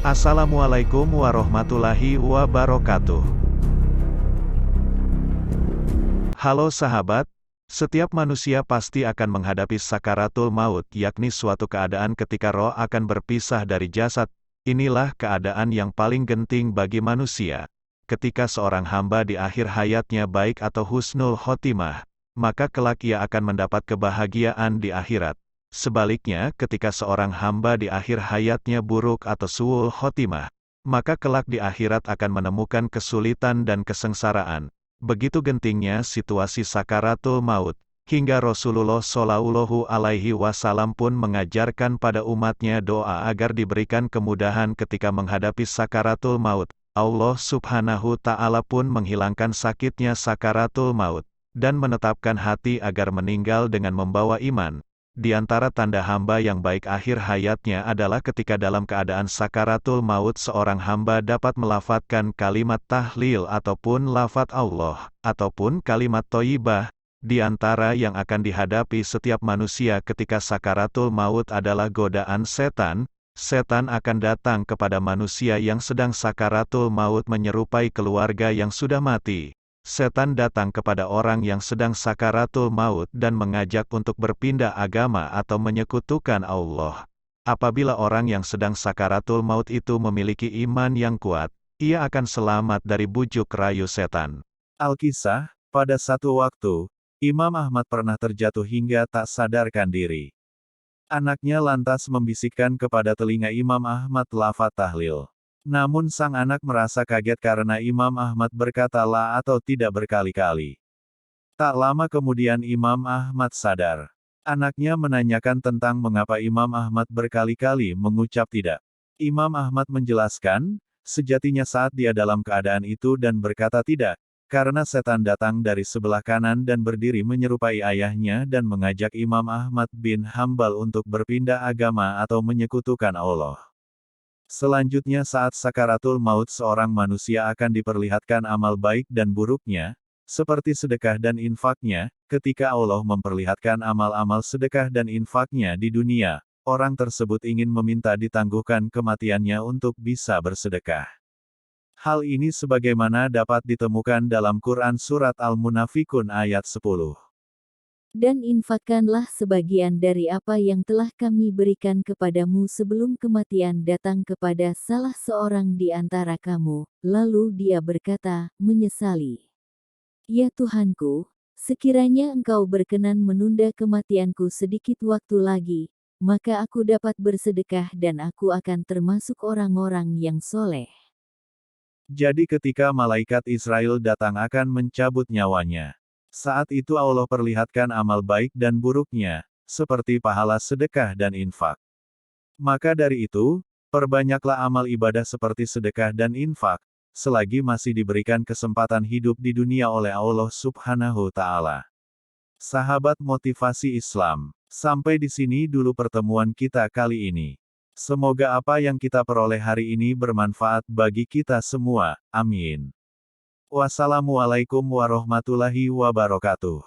Assalamualaikum warahmatullahi wabarakatuh. Halo sahabat, setiap manusia pasti akan menghadapi sakaratul maut, yakni suatu keadaan ketika roh akan berpisah dari jasad. Inilah keadaan yang paling genting bagi manusia. Ketika seorang hamba di akhir hayatnya baik atau husnul khotimah, maka kelak ia akan mendapat kebahagiaan di akhirat. Sebaliknya, ketika seorang hamba di akhir hayatnya buruk atau su'ul khotimah, maka kelak di akhirat akan menemukan kesulitan dan kesengsaraan. Begitu gentingnya situasi sakaratul maut, hingga Rasulullah Shallallahu Alaihi Wasallam pun mengajarkan pada umatnya doa agar diberikan kemudahan ketika menghadapi sakaratul maut. Allah Subhanahu Ta'ala pun menghilangkan sakitnya sakaratul maut, dan menetapkan hati agar meninggal dengan membawa iman. Di antara tanda hamba yang baik akhir hayatnya adalah ketika dalam keadaan sakaratul maut seorang hamba dapat melafadzkan kalimat tahlil ataupun lafadz Allah, ataupun kalimat thayyibah. Di antara yang akan dihadapi setiap manusia ketika sakaratul maut adalah godaan setan. Setan akan datang kepada manusia yang sedang sakaratul maut menyerupai keluarga yang sudah mati. Setan datang kepada orang yang sedang sakaratul maut dan mengajak untuk berpindah agama atau menyekutukan Allah. Apabila orang yang sedang sakaratul maut itu memiliki iman yang kuat, ia akan selamat dari bujuk rayu setan. Alkisah, pada satu waktu, Imam Ahmad pernah terjatuh hingga tak sadarkan diri. Anaknya lantas membisikkan kepada telinga Imam Ahmad lafaz tahlil. Namun sang anak merasa kaget karena Imam Ahmad berkata la atau tidak berkali-kali. Tak lama kemudian Imam Ahmad sadar. Anaknya menanyakan tentang mengapa Imam Ahmad berkali-kali mengucap tidak. Imam Ahmad menjelaskan, sejatinya saat dia dalam keadaan itu dan berkata tidak, karena setan datang dari sebelah kanan dan berdiri menyerupai ayahnya dan mengajak Imam Ahmad bin Hambal untuk berpindah agama atau menyekutukan Allah. Selanjutnya saat sakaratul maut seorang manusia akan diperlihatkan amal baik dan buruknya, seperti sedekah dan infaknya. Ketika Allah memperlihatkan amal-amal sedekah dan infaknya di dunia, orang tersebut ingin meminta ditangguhkan kematiannya untuk bisa bersedekah. Hal ini sebagaimana dapat ditemukan dalam Quran Surat Al-Munafikun ayat 10. Dan infakkanlah sebagian dari apa yang telah kami berikan kepadamu sebelum kematian datang kepada salah seorang di antara kamu. Lalu dia berkata, menyesali. Ya Tuhanku, sekiranya Engkau berkenan menunda kematianku sedikit waktu lagi, maka aku dapat bersedekah dan aku akan termasuk orang-orang yang soleh. Jadi ketika malaikat Israel datang akan mencabut nyawanya. Saat itu Allah perlihatkan amal baik dan buruknya, seperti pahala sedekah dan infak. Maka dari itu, perbanyaklah amal ibadah seperti sedekah dan infak, selagi masih diberikan kesempatan hidup di dunia oleh Allah Subhanahu Ta'ala. Sahabat motivasi Islam, sampai di sini dulu pertemuan kita kali ini. Semoga apa yang kita peroleh hari ini bermanfaat bagi kita semua. Amin. Wassalamualaikum warahmatullahi wabarakatuh.